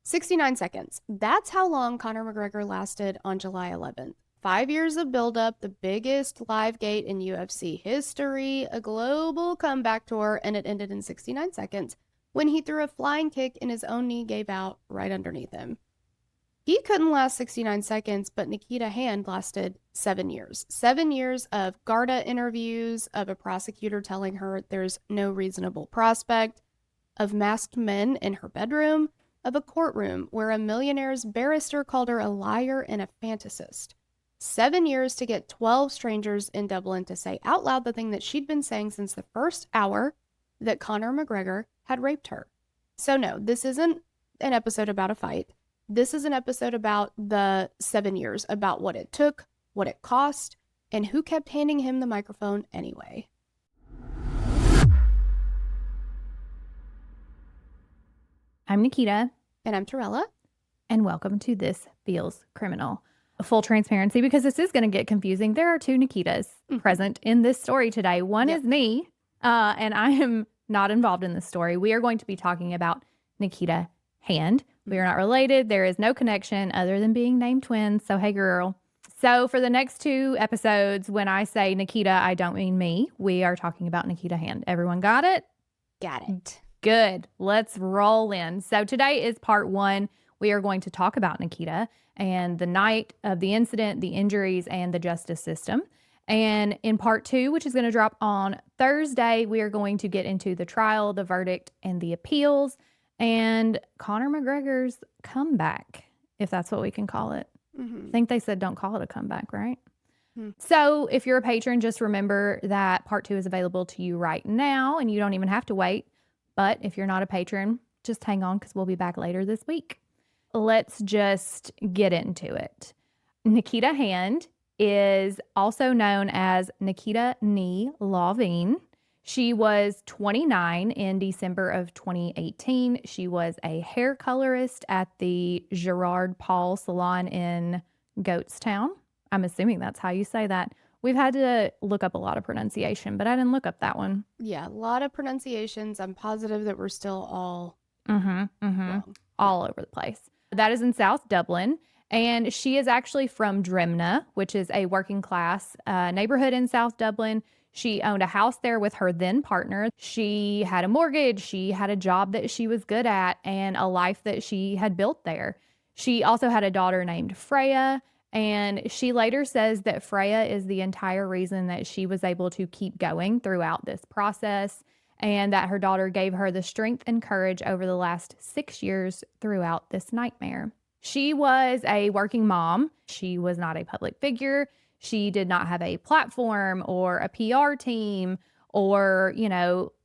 69 seconds. That's how long Conor McGregor lasted on July 11th. 5 years of buildup, the biggest live gate in UFC history, a global comeback tour, and it ended in 69 seconds when he threw a flying kick and his own knee gave out right underneath him. He couldn't last 69 seconds, but Nikita Hand lasted 7 years. 7 years of Garda interviews, of a prosecutor telling her there's no reasonable prospect, of masked men in her bedroom, of a courtroom where a millionaire's barrister called her a liar and a fantasist. 7 years to get 12 strangers in Dublin to say out loud the thing that she'd been saying since the first hour, that Conor McGregor had raped her. So no, this isn't an episode about a fight. This is an episode about the 7 years, about what it took, what it cost, and who kept handing him the microphone anyway. I'm Nikita. And I'm Torella. And welcome to This Feels Criminal. Full transparency, because this is going to get confusing. There are two Nikitas present in this story today. One is me, and I am not involved in this story. We are going to be talking about Nikita Hand. We are not related. There is no connection other than being named twins. So, hey, girl. So, for the next 2 episodes, when I say Nikita, I don't mean me. We are talking about Nikita Hand. Everyone got it? Got it. Good. Let's roll in. So, today is part 1. We are going to talk about Nikita and the night of the incident, the injuries, and the justice system. And in part 2, which is going to drop on Thursday, we are going to get into the trial, the verdict, and the appeals, and Conor McGregor's comeback, if that's what we can call it. I think they said don't call it a comeback, right? So if you're a patron, just remember that part 2 is available to you right now, and you don't even have to wait. But if you're not a patron, just hang on, because we'll be back later this week. Let's just get into it. Nikita Hand is also known as Nikita Nee Lavine. She was 29 in December of 2018. She was a hair colorist at the Gerard Paul Salon in Goatstown. I'm assuming that's how you say that. We've had to look up a lot of pronunciation, but I didn't look up that one. Yeah, a lot of pronunciations. I'm positive that we're still all wrong. All over the place. That is in South Dublin. And she is actually from Drimna, which is a working class neighborhood in South Dublin. She owned a house there with her then partner. She had a mortgage. She had a job that she was good at and a life that she had built there. She also had a daughter named Freya. And she later says that Freya is the entire reason that she was able to keep going throughout this process, and that her daughter gave her the strength and courage over the last 6 years throughout this nightmare. She was a working mom. She was not a public figure. She did not have a platform or a PR team or,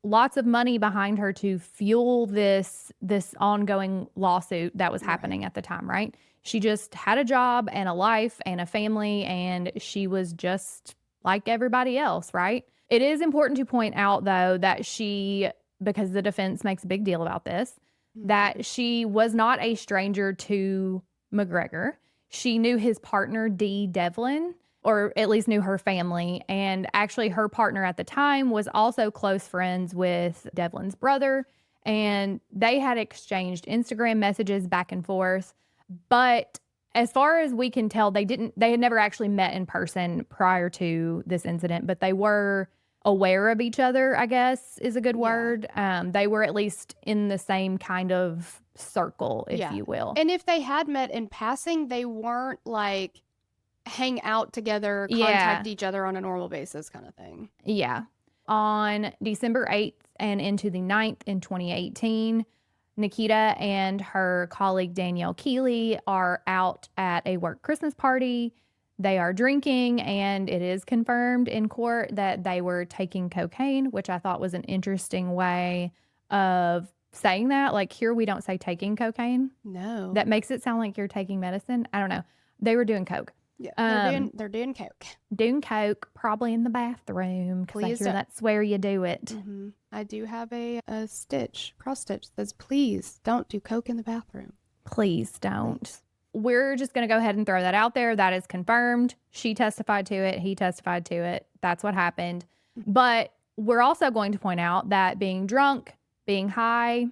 lots of money behind her to fuel this ongoing lawsuit that was happening at the time, right? She just had a job and a life and a family, and she was just like everybody else, right? It is important to point out, though, that she, because the defense makes a big deal about this, that she was not a stranger to McGregor. She knew his partner, Dee Devlin, or at least knew her family. And actually, her partner at the time was also close friends with Devlin's brother. And they had exchanged Instagram messages back and forth. But as far as we can tell, they had never actually met in person prior to this incident, but they were aware of each other, I guess is a good word. They were at least in the same kind of circle, if you will. And if they had met in passing, they weren't like hang out together, contact each other on a normal basis kind of thing. Yeah. On December 8th and into the 9th in 2018, Nikita and her colleague Danielle Keeley are out at a work Christmas party. They are drinking, and it is confirmed in court that they were taking cocaine, which I thought was an interesting way of saying that. Like, here we don't say taking cocaine. No. That makes it sound like you're taking medicine. I don't know. They were doing coke. Yeah, they're doing coke. Doing coke, probably in the bathroom, because I hear that's where you do it. I do have a cross stitch that says, please don't do coke in the bathroom. Please don't. We're just going to go ahead and throw that out there. That is confirmed. She testified to it. He testified to it. That's what happened. But we're also going to point out that being drunk, being high,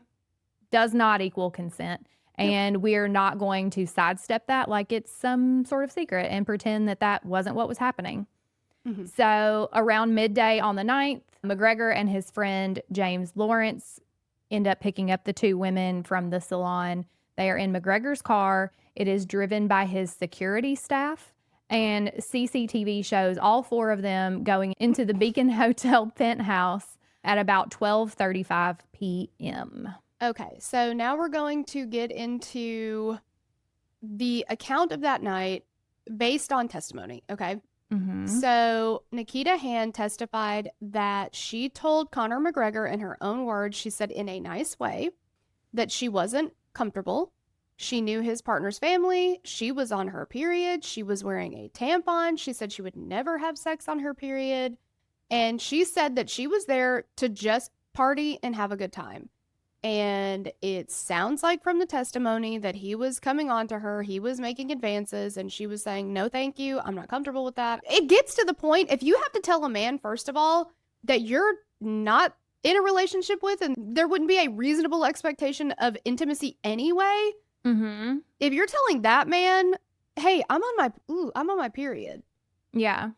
does not equal consent. And we're not going to sidestep that like it's some sort of secret and pretend that that wasn't what was happening. Mm-hmm. So around midday on the 9th, McGregor and his friend James Lawrence end up picking up the two women from the salon. They are in McGregor's car. It is driven by his security staff, and CCTV shows all four of them going into the Beacon Hotel penthouse at about 12:35 p.m. Okay, so now we're going to get into the account of that night based on testimony, okay? Mm-hmm. So Nikita Hand testified that she told Conor McGregor, in her own words, she said in a nice way, that she wasn't comfortable. She knew his partner's family. She was on her period. She was wearing a tampon. She said she would never have sex on her period. And she said that she was there to just party and have a good time. And it sounds like from the testimony that he was coming on to her, he was making advances, and she was saying, no, thank you, I'm not comfortable with that. It gets to the point, if you have to tell a man, first of all, that you're not in a relationship with, and there wouldn't be a reasonable expectation of intimacy anyway. Mm-hmm. If you're telling that man, hey, I'm on my period. Yeah.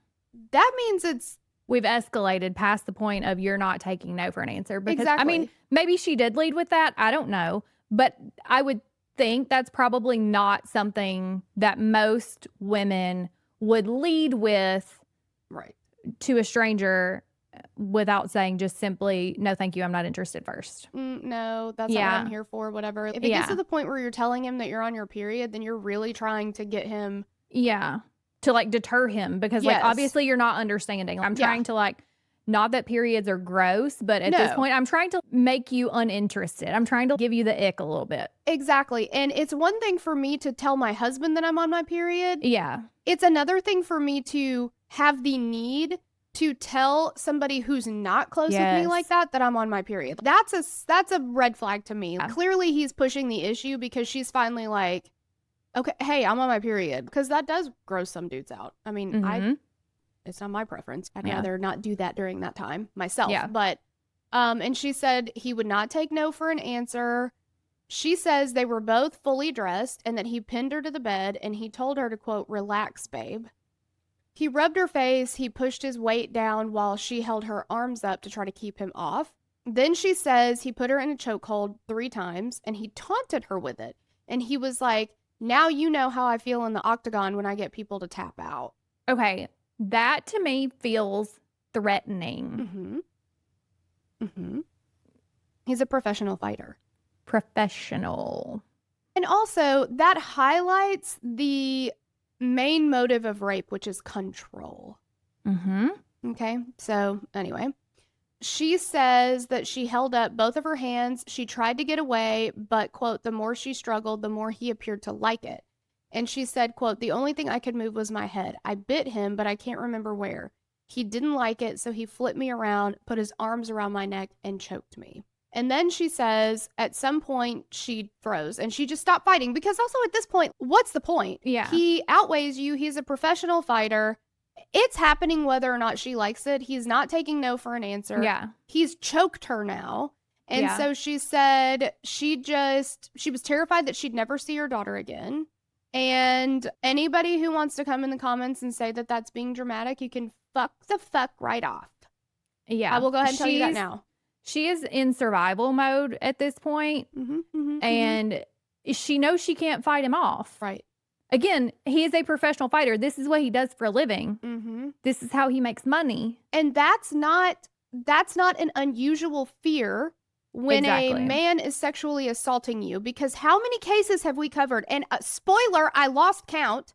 That means we've escalated past the point of you're not taking no for an answer. Because, exactly. I mean, maybe she did lead with that. I don't know. But I would think that's probably not something that most women would lead with right to a stranger without saying just simply, no, thank you, I'm not interested first. No, that's not what I'm here for, whatever. If it gets to the point where you're telling him that you're on your period, then you're really trying to get him. Yeah. To like deter him, because like obviously you're not understanding. I'm trying to like, not that periods are gross, but at this point I'm trying to make you uninterested. I'm trying to give you the ick a little bit. Exactly. And it's one thing for me to tell my husband that I'm on my period. Yeah. It's another thing for me to have the need to tell somebody who's not close with me like that I'm on my period. That's a red flag to me. Clearly he's pushing the issue because she's finally like, okay, hey, I'm on my period. Because that does gross some dudes out. I mean, it's not my preference. I'd rather not do that during that time myself. Yeah. But, and she said he would not take no for an answer. She says they were both fully dressed and that he pinned her to the bed and he told her to, quote, relax, babe. He rubbed her face. He pushed his weight down while she held her arms up to try to keep him off. Then she says he put her in a chokehold 3 times and he taunted her with it. And he was like, now you know how I feel in the octagon when I get people to tap out. Okay. That to me feels threatening. He's a professional fighter. Professional. And also, that highlights the main motive of rape, which is control. Okay. So anyway, she says that she held up both of her hands. She tried to get away, but, quote, the more she struggled, the more he appeared to like it. And she said, quote, the only thing I could move was my head. I bit him, but I can't remember where. He didn't like it, so he flipped me around, put his arms around my neck, and choked me. And then she says at some point she froze and she just stopped fighting because also at this point, what's the point? Yeah. He outweighs you. He's a professional fighter. It's happening whether or not she likes it. He's not taking no for an answer. Yeah. He's choked her now. And so she said she was terrified that she'd never see her daughter again. And anybody who wants to come in the comments and say that that's being dramatic, you can fuck right off. Yeah. I will go ahead and tell you that now. She is in survival mode at this point, and she knows she can't fight him off. Right. Again, he is a professional fighter. This is what he does for a living. This is how he makes money. And that's not an unusual fear when a man is sexually assaulting you, because how many cases have we covered? And spoiler, I lost count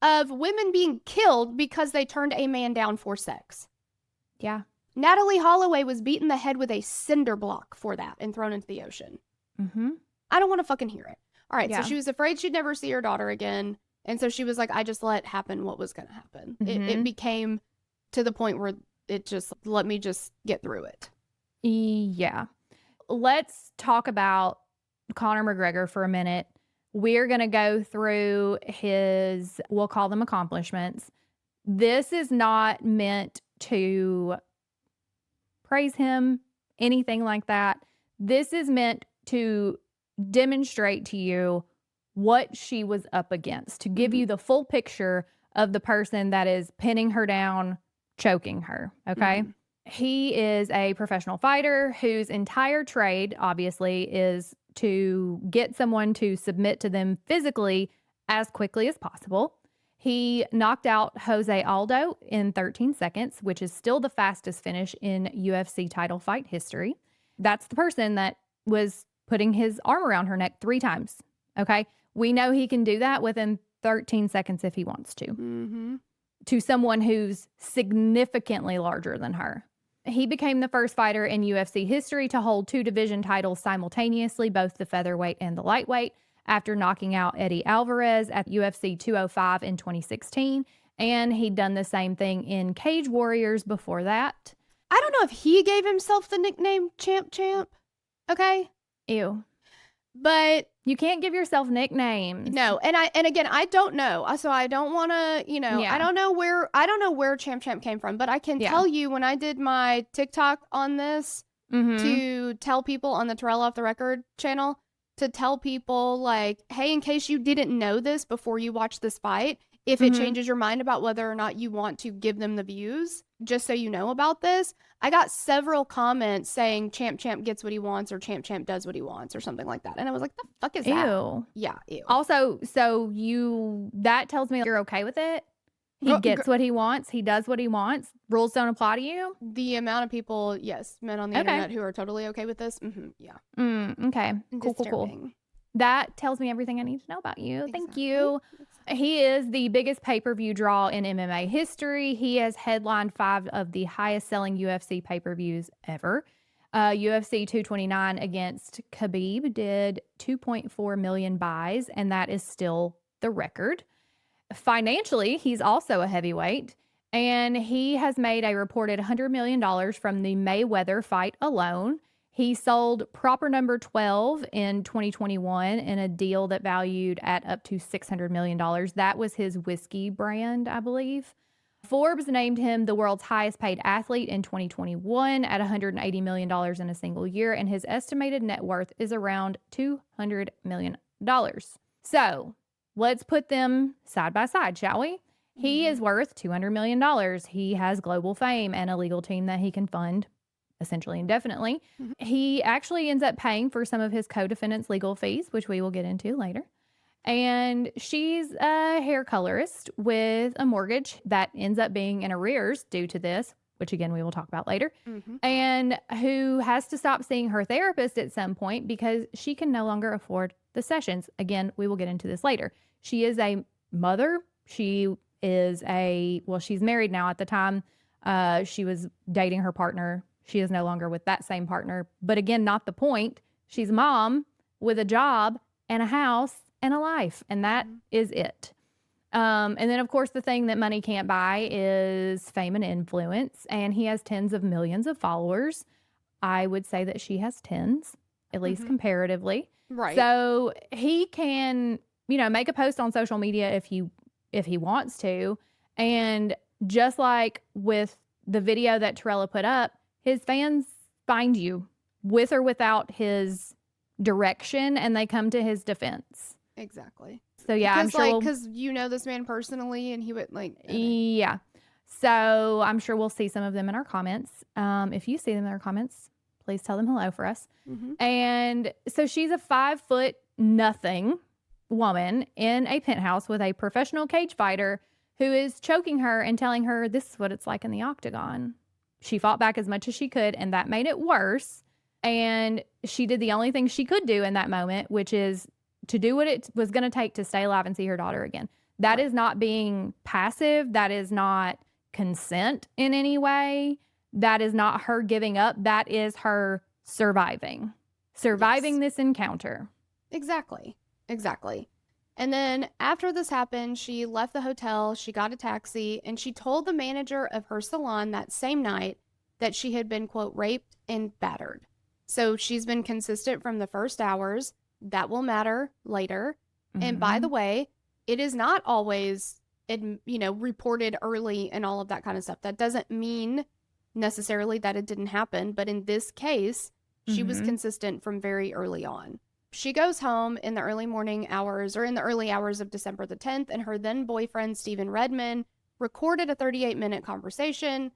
of women being killed because they turned a man down for sex. Yeah. Natalie Holloway was beaten the head with a cinder block for that and thrown into the ocean. I don't want to fucking hear it. All right, so she was afraid she'd never see her daughter again. And so she was like, I just let happen what was going to happen. It became to the point where it just, let me just get through it. Yeah. Let's talk about Conor McGregor for a minute. We're going to go through his, we'll call them accomplishments. This is not meant to praise him, anything like that. This is meant to demonstrate to you what she was up against, to give you the full picture of the person that is pinning her down, choking her. Okay. He is a professional fighter whose entire trade, obviously, is to get someone to submit to them physically as quickly as possible. He knocked out Jose Aldo in 13 seconds, which is still the fastest finish in UFC title fight history. That's the person that was putting his arm around her neck 3 times. Okay. We know he can do that within 13 seconds if he wants to. To someone who's significantly larger than her. He became the first fighter in UFC history to hold 2 division titles simultaneously, both the featherweight and the lightweight, after knocking out Eddie Alvarez at UFC 205 in 2016. And he'd done the same thing in Cage Warriors before that. I don't know if he gave himself the nickname Champ. Okay? Ew. But you can't give yourself nicknames. No, and again, I don't know. So I don't want to, I don't know where Champ came from, but I can tell you when I did my TikTok on this to tell people on the Terrell Off the Record channel, to tell people like, hey, in case you didn't know this before you watch this fight, if it changes your mind about whether or not you want to give them the views, just so you know about this, I got several comments saying Champ gets what he wants or Champ does what he wants or something like that. And I was like, the fuck is that? Ew. Yeah, ew. Also, that tells me you're okay with it. He gets what he wants. He does what he wants. Rules don't apply to you. The amount of people, yes, men on the internet who are totally okay with this. Yeah. Okay. Cool. That tells me everything I need to know about you. Exactly. Thank you. He is the biggest pay-per-view draw in MMA history. He has headlined 5 of the highest selling UFC pay-per-views ever. UFC 229 against Khabib did 2.4 million buys, and that is still the record. Financially, he's also a heavyweight, and he has made a reported $100 million from the Mayweather fight alone. He sold proper number 12 in 2021 in a deal that valued at up to $600 million. That was his whiskey brand, I believe. Forbes named him the world's highest paid athlete in 2021 at $180 million in a single year, and his estimated net worth is around $200 million. So let's put them side by side, shall we? He is worth $200 million. He has global fame and a legal team that he can fund essentially indefinitely. He actually ends up paying for some of his co-defendants' legal fees, which we will get into later. And she's a hair colorist with a mortgage that ends up being in arrears due to this, which again, we will talk about later, and who has to stop seeing her therapist at some point because she can no longer afford the sessions. Again, we will get into this later. She is a mother. She is she's married now. At the time, she was dating her partner. She is no longer with that same partner. But again, not the point. She's a mom with a job and a house and a life. And that is it. And then, of course, the thing that money can't buy is fame and influence. And he has tens of millions of followers. I would say that she has tens, at least comparatively. Right. So he can, make a post on social media if he wants to. And just like with the video that Torella put up, his fans find you with or without his direction, and they come to his defense. Exactly. So yeah, I'm sure because you know this man personally, and he would yeah. So I'm sure we'll see some of them in our comments. If you see them in our comments, please tell them hello for us. And so she's a 5'0" woman in a penthouse with a professional cage fighter who is choking her and telling her this is what it's like in the octagon. She fought back as much as she could, and that made it worse. And she did the only thing she could do in that moment, which is to do what it was going to take to stay alive and see her daughter again. That is not being passive. That is not consent in any way. That is not her giving up. That is her surviving this encounter. Exactly. And then after this happened, she left the hotel, she got a taxi, and she told the manager of her salon that same night that she had been, quote, raped and battered. So she's been consistent from the first hours. That will matter later. And by the way, it is not always, reported early and all of that kind of stuff. That doesn't mean necessarily that it didn't happen. But in this case, she was consistent from very early on. She goes home in the early morning hours, or in the early hours of December the 10th, and her then boyfriend, Stephen Redmond, recorded a 38-minute conversation.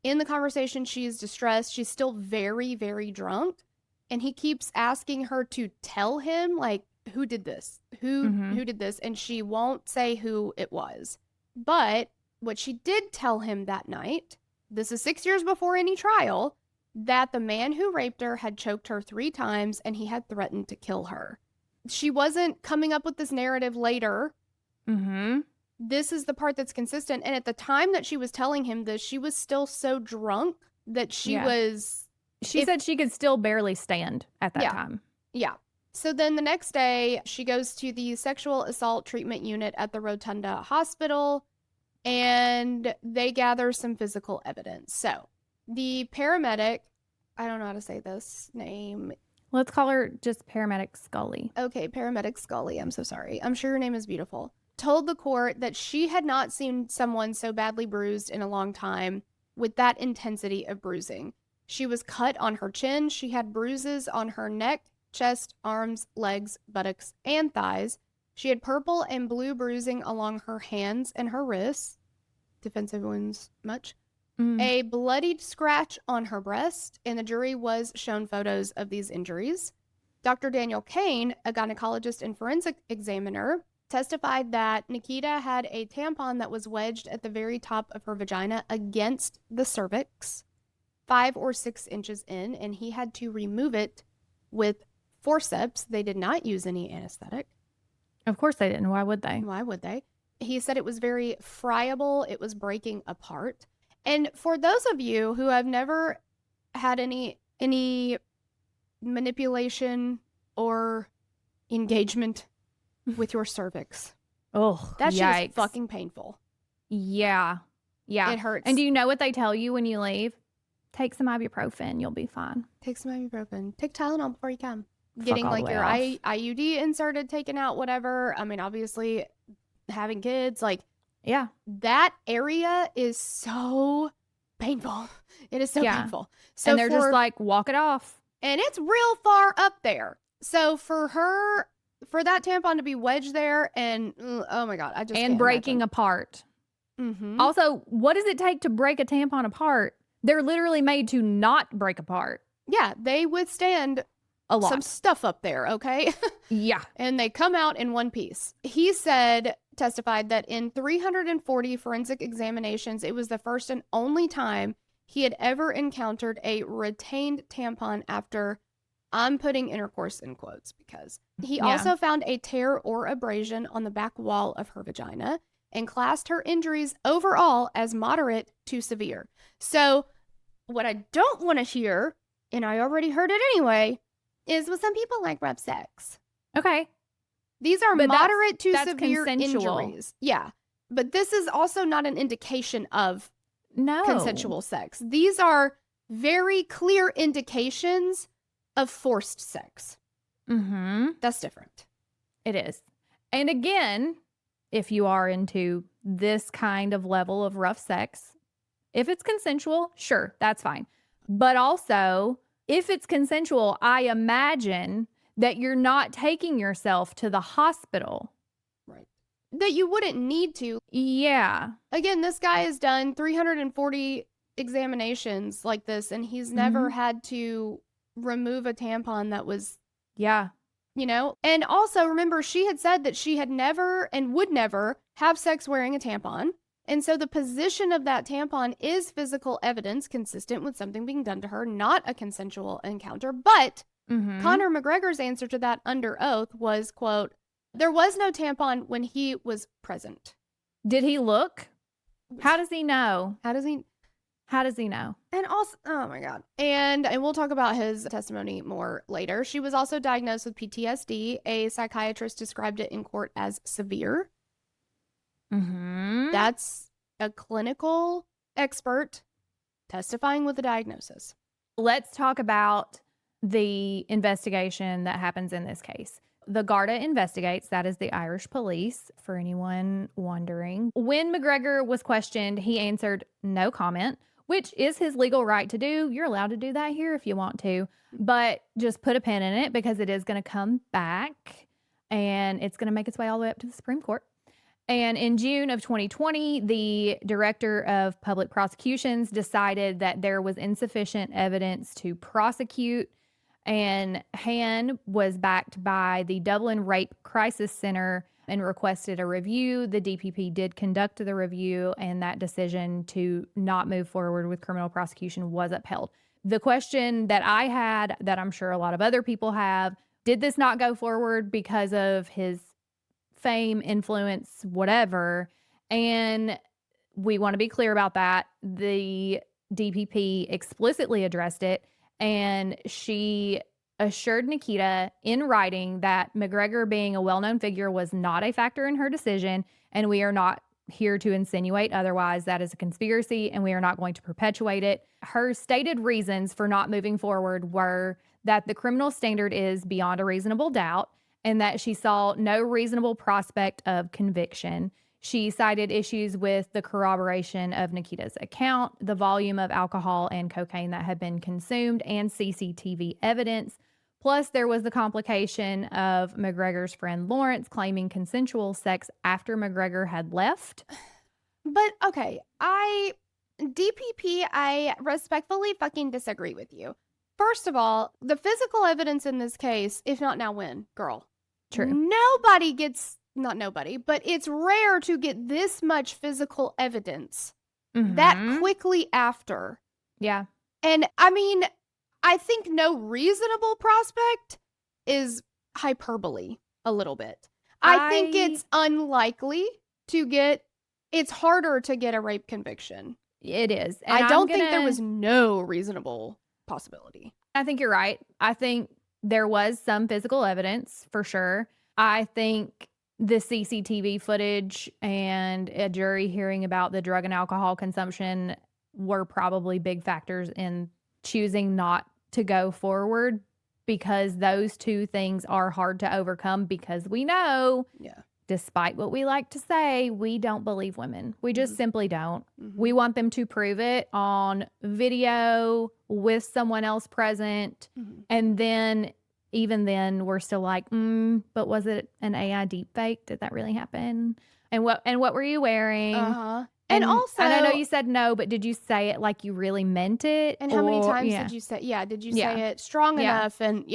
In the conversation, she is distressed. She's still very, very drunk. And he keeps asking her to tell him, like, who did this? Who did this? And she won't say who it was. But what she did tell him that night, this is 6 years before any trial, that the man who raped her had choked her 3 times and he had threatened to kill her. She wasn't coming up with this narrative later. This is the part that's consistent. And at the time that she was telling him this, she was still so drunk that she was... She said she could still barely stand at that time. Yeah. So then the next day, she goes to the sexual assault treatment unit at the Rotunda Hospital, and they gather some physical evidence. So the paramedic, I don't know how to say this name. Let's call her just Paramedic Scully. Okay, Paramedic Scully. I'm so sorry. I'm sure your name is beautiful. Told the court that she had not seen someone so badly bruised in a long time with that intensity of bruising. She was cut on her chin. She had bruises on her neck, chest, arms, legs, buttocks, and thighs. She had purple and blue bruising along her hands and her wrists. Defensive wounds, much. A bloodied scratch on her breast, and the jury was shown photos of these injuries. Dr. Daniel Kane, a gynecologist and forensic examiner, testified that Nikita had a tampon that was wedged at the very top of her vagina against the cervix, 5 or 6 inches in, and he had to remove it with forceps. They did not use any anesthetic. Of course they didn't. Why would they? Why would they? He said it was very friable. It was breaking apart. And for those of you who have never had any manipulation or engagement with your cervix, that shit is fucking painful. Yeah. It hurts. And do you know what they tell you when you leave? Take some ibuprofen. You'll be fine. Take some ibuprofen. Take Tylenol before you come. Getting like your IUD inserted, taken out, whatever. I mean, obviously, having kids, like, yeah, that area is so painful. It is so painful. So and they're just like, walk it off. And it's real far up there. So for that tampon to be wedged there and, oh my God, I just And breaking apart. Also, what does it take to break a tampon apart? They're literally made to not break apart. Yeah, they withstand a lot. Some stuff up there, okay? Yeah. And they come out in one piece. He testified that in 340 forensic examinations, it was the first and only time he had ever encountered a retained tampon after, I'm putting intercourse in quotes because he also found a tear or abrasion on the back wall of her vagina and classed her injuries overall as moderate to severe. So what I don't want to hear, and I already heard it anyway, is with some people like rough sex. Okay. These are moderate to severe consensual. Injuries. Yeah. But this is also not an indication of consensual sex. These are very clear indications of forced sex. That's different. It is. And again, if you are into this kind of level of rough sex, if it's consensual, sure, that's fine. But also, if it's consensual, I imagine that you're not taking yourself to the hospital. Right. That you wouldn't need to. Yeah. Again, this guy has done 340 examinations like this, and he's never had to remove a tampon that was... Yeah. You know? And also, remember, she had said that she had never and would never have sex wearing a tampon. And so the position of that tampon is physical evidence consistent with something being done to her, not a consensual encounter. But Conor McGregor's answer to that under oath was, quote, there was no tampon when he was present. Did he look? How does he know? How does he know? And also, oh my God. And we'll talk about his testimony more later. She was also diagnosed with PTSD. A psychiatrist described it in court as severe. That's a clinical expert testifying with a diagnosis. Let's talk about the investigation that happens in this case. The Garda investigates, that is the Irish police, for anyone wondering. When McGregor was questioned, he answered no comment, which is his legal right to do. You're allowed to do that here if you want to, but just put a pin in it because it is going to come back and it's going to make its way all the way up to the Supreme Court. And in June of 2020, the director of public prosecutions decided that there was insufficient evidence to prosecute, and Hand was backed by the Dublin Rape Crisis Center and requested a review. The DPP did conduct the review, and that decision to not move forward with criminal prosecution was upheld. The question that I had, that I'm sure a lot of other people have, did this not go forward because of his fame, influence, whatever? And we want to be clear about that. The DPP explicitly addressed it, and she assured Nikita in writing that McGregor being a well-known figure was not a factor in her decision, and we are not here to insinuate otherwise. That is a conspiracy, and we are not going to perpetuate it. Her stated reasons for not moving forward were that the criminal standard is beyond a reasonable doubt, and that she saw no reasonable prospect of conviction. She cited issues with the corroboration of Nikita's account, the volume of alcohol and cocaine that had been consumed, and CCTV evidence. Plus, there was the complication of McGregor's friend Lawrence claiming consensual sex after McGregor had left. But okay, DPP, I respectfully fucking disagree with you. First of all, the physical evidence in this case, if not now, when, girl? True. Nobody gets, not nobody, but it's rare to get this much physical evidence that quickly after. Yeah. And I mean, I think no reasonable prospect is hyperbole a little bit. I think it's unlikely to get, it's harder to get a rape conviction. It is. And I don't think there was no reasonable possibility. I think you're right. I think there was some physical evidence for sure. I think the CCTV footage and a jury hearing about the drug and alcohol consumption were probably big factors in choosing not to go forward, because those two things are hard to overcome, because we know, despite what we like to say, we don't believe women. We just simply don't. We want them to prove it on video with someone else present. And then, even then, we're still like, but was it an AI deep fake? Did that really happen? And what were you wearing? And also, and I know you said no, but did you say it like you really meant it? And how many times did you say, did you say it strong enough? And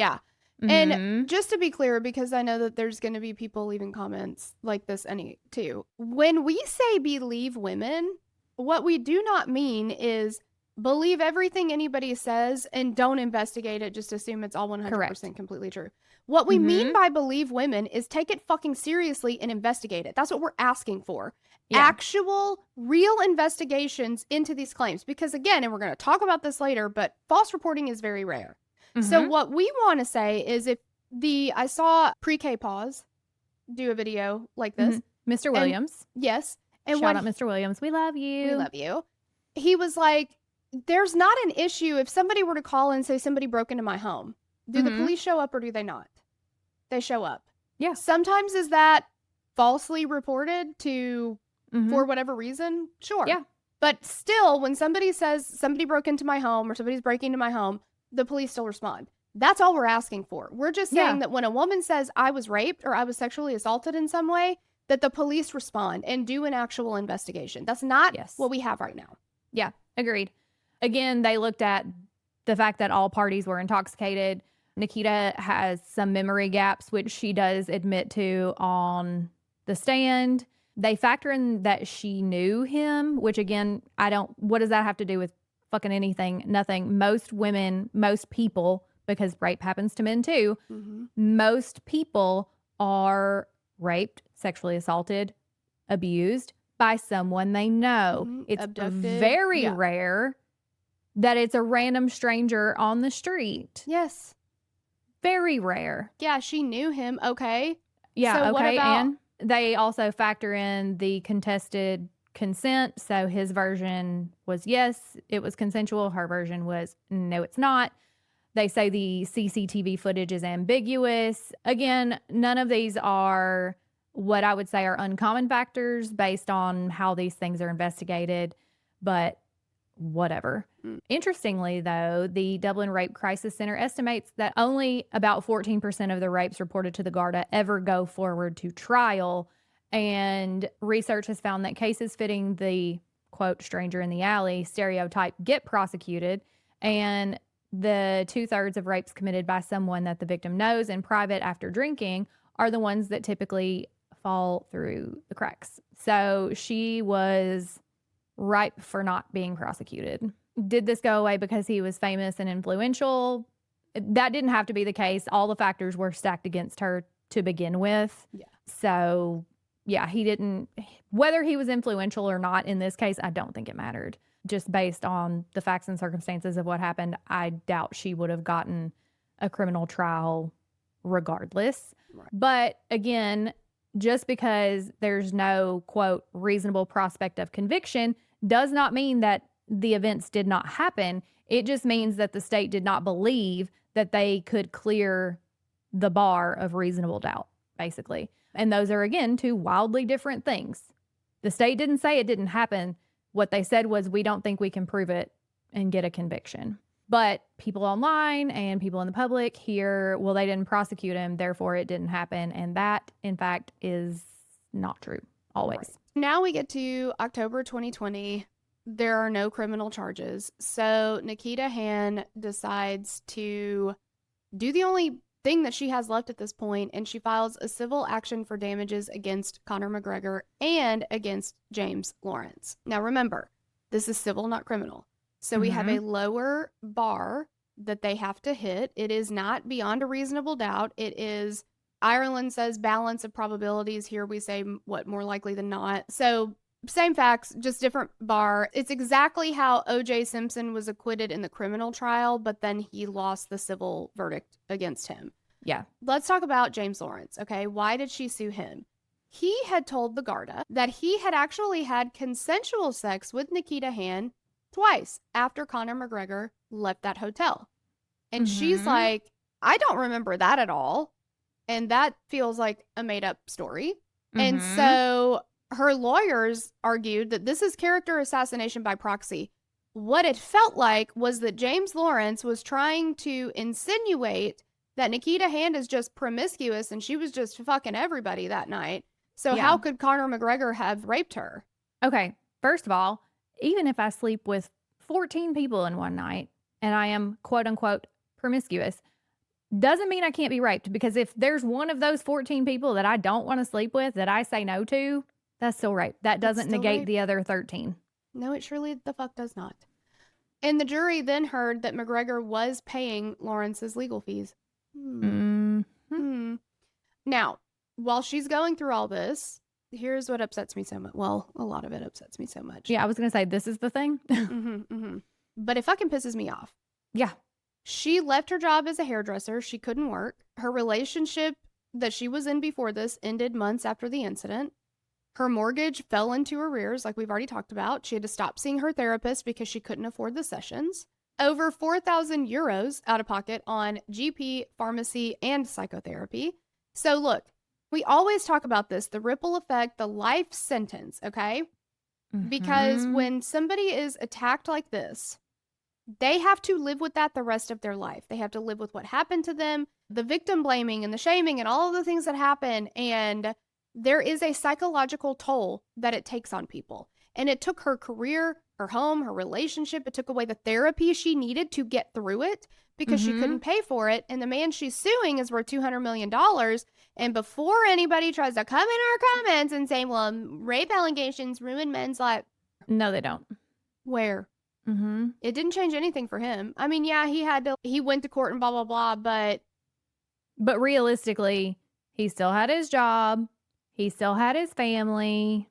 and just to be clear, because I know that there's going to be people leaving comments like this too. When we say believe women, what we do not mean is believe everything anybody says and don't investigate it. Just assume it's all 100% completely true. What we mean by believe women is take it fucking seriously and investigate it. That's what we're asking for. Actual, real investigations into these claims. Because again, and we're going to talk about this later, but false reporting is very rare. So what we want to say is, if I saw Pre-K Pause do a video like this. Mr. Williams. Yes. And Shout out Mr. Williams. We love you. We love you. He was like, there's not an issue if somebody were to call and say somebody broke into my home. Do the police show up or do they not? They show up. Yeah. Sometimes is that falsely reported to for whatever reason? Sure. Yeah. But still, when somebody says somebody broke into my home or somebody's breaking into my home, the police still respond. That's all we're asking for. We're just saying that when a woman says I was raped or I was sexually assaulted in some way, that the police respond and do an actual investigation. That's not what we have right now. Yeah, agreed. Again, they looked at the fact that all parties were intoxicated. Nikita has some memory gaps, which she does admit to on the stand. They factor in that she knew him, which again, what does that have to do with fucking anything? Nothing. Most women, most people, because rape happens to men too, most people are raped, sexually assaulted, abused by someone they know. It's abducted. Very rare that it's a random stranger on the street. Yes. Very rare. Yeah, she knew him. Okay. Yeah, so okay. And they also factor in the contested consent. So his version was yes, it was consensual. Her version was no, it's not. They say the CCTV footage is ambiguous. Again, none of these are what I would say are uncommon factors based on how these things are investigated. But whatever. Mm. Interestingly, though, the Dublin Rape Crisis Center estimates that only about 14% of the rapes reported to the Garda ever go forward to trial. And research has found that cases fitting the, quote, stranger in the alley stereotype get prosecuted. And the 2/3 of rapes committed by someone that the victim knows in private after drinking are the ones that typically fall through the cracks. So she was ripe for not being prosecuted. Did this go away because he was famous and influential? That didn't have to be the case. All the factors were stacked against her to begin with. Yeah. So, yeah, he didn't, whether he was influential or not in this case, I don't think it mattered. Just based on the facts and circumstances of what happened, I doubt she would have gotten a criminal trial regardless. Right. But again, just because there's no, quote, reasonable prospect of conviction does not mean that the events did not happen. It just means that the state did not believe that they could clear the bar of reasonable doubt, basically. And those are, again, two wildly different things. The state didn't say it didn't happen. What they said was, we don't think we can prove it and get a conviction. But people online and people in the public hear, well, they didn't prosecute him, therefore it didn't happen. And that, in fact, is not true always. Right. Now we get to October 2020. There are no criminal charges. So Nikita Hand decides to do the only thing that she has left at this point, and she files a civil action for damages against Conor McGregor and against James Lawrence. Now remember, this is civil, not criminal. So we have a lower bar that they have to hit. It is not beyond a reasonable doubt. It is, Ireland says balance of probabilities. Here we say what, more likely than not. So same facts, just different bar. It's exactly how O.J. Simpson was acquitted in the criminal trial, but then he lost the civil verdict against him. Yeah. Let's talk about James Lawrence, okay? Why did she sue him? He had told the Garda that he had actually had consensual sex with Nikita Hand twice after Conor McGregor left that hotel. And she's like, I don't remember that at all. And that feels like a made-up story. And so her lawyers argued that this is character assassination by proxy. What it felt like was that James Lawrence was trying to insinuate that Nikita Hand is just promiscuous and she was just fucking everybody that night. So how could Conor McGregor have raped her? Okay, first of all, even if I sleep with 14 people in one night and I am, quote unquote, promiscuous, doesn't mean I can't be raped, because if there's one of those 14 people that I don't want to sleep with that I say no to, that's still rape. That doesn't negate the other 13. No, it surely the fuck does not. And the jury then heard that McGregor was paying Lawrence's legal fees. Now, while she's going through all this, here's what upsets me so much. Well, a lot of it upsets me so much. Yeah, I was going to say, this is the thing. But it fucking pisses me off. Yeah. She left her job as a hairdresser. She couldn't work. Her relationship that she was in before this ended months after the incident. Her mortgage fell into arrears, like we've already talked about. She had to stop seeing her therapist because she couldn't afford the sessions. Over 4,000 euros out of pocket on GP, pharmacy, and psychotherapy. So look, we always talk about this, the ripple effect, the life sentence, okay? Because when somebody is attacked like this, they have to live with that the rest of their life. They have to live with what happened to them, the victim blaming and the shaming and all of the things that happen. And there is a psychological toll that it takes on people. And it took her career, her home, her relationship. It took away the therapy she needed to get through it because she couldn't pay for it. And the man she's suing is worth $200 million. And before anybody tries to come in our comments and say, well, rape allegations ruin men's life. No, they don't. Where? It didn't change anything for him. I mean, yeah, he went to court and blah, blah, blah. But realistically, he still had his job. He still had his family.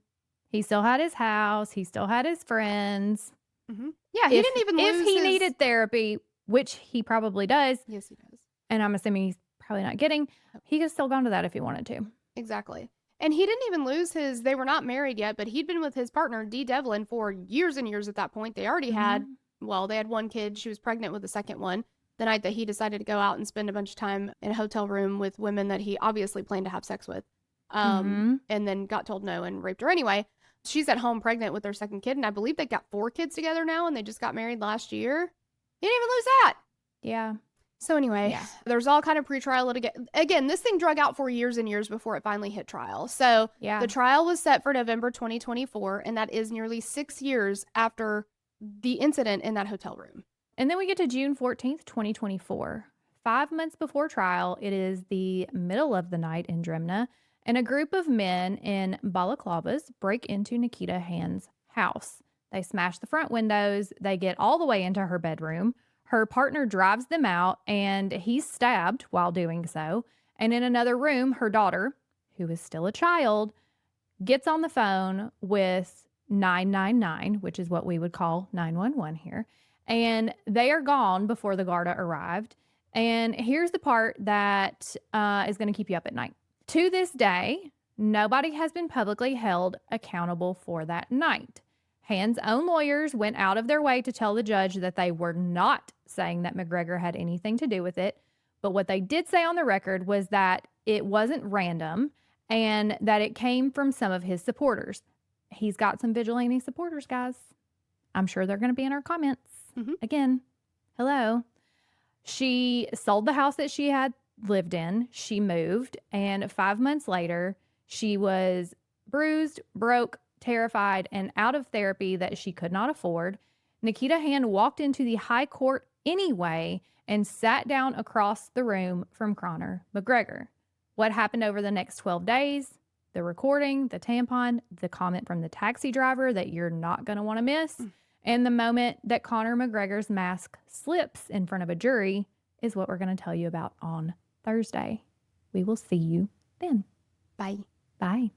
He still had his house. He still had his friends. Yeah, he didn't even lose if he needed therapy, which he probably does. Yes, he does. And I'm assuming he's probably not getting. He could have still gone to that if he wanted to. Exactly. And he didn't even lose they were not married yet, but he'd been with his partner, Dee Devlin, for years and years at that point. They already had one kid. She was pregnant with the second one the night that he decided to go out and spend a bunch of time in a hotel room with women that he obviously planned to have sex with. And then got told no and raped her anyway. She's at home pregnant with their second kid, and I believe they got 4 kids together now, and they just got married last year. You didn't even lose that. Yeah. So anyway, Yeah. there's all kind of pretrial litigation. Again, this thing drug out for years and years before it finally hit trial. So Yeah. the trial was set for November 2024, and that is nearly 6 years after the incident in that hotel room. And then we get to June 14th, 2024. 5 months before trial, it is the middle of the night in Drimna, and a group of men in balaclavas break into Nikita Hand's house. They smash the front windows, they get all the way into her bedroom. Her partner drives them out, and he's stabbed while doing so. And in another room, her daughter, who is still a child, gets on the phone with 999, which is what we would call 911 here. And they are gone before the Garda arrived. And here's the part that is going to keep you up at night. To this day, nobody has been publicly held accountable for that night. Hand's own lawyers went out of their way to tell the judge that they were not saying that McGregor had anything to do with it. But what they did say on the record was that it wasn't random and that it came from some of his supporters. He's got some vigilante supporters, guys. I'm sure they're going to be in our comments. Again, hello. She sold the house that she had lived in. She moved. And 5 months later, she was bruised, broke, terrified, and out of therapy that she could not afford. Nikita Hand walked into the high court anyway and sat down across the room from Conor McGregor. What happened over the next 12 days, the recording, the tampon, the comment from the taxi driver that you're not going to want to miss, and the moment that Conor McGregor's mask slips in front of a jury is what we're going to tell you about on Thursday. We will see you then. Bye. Bye.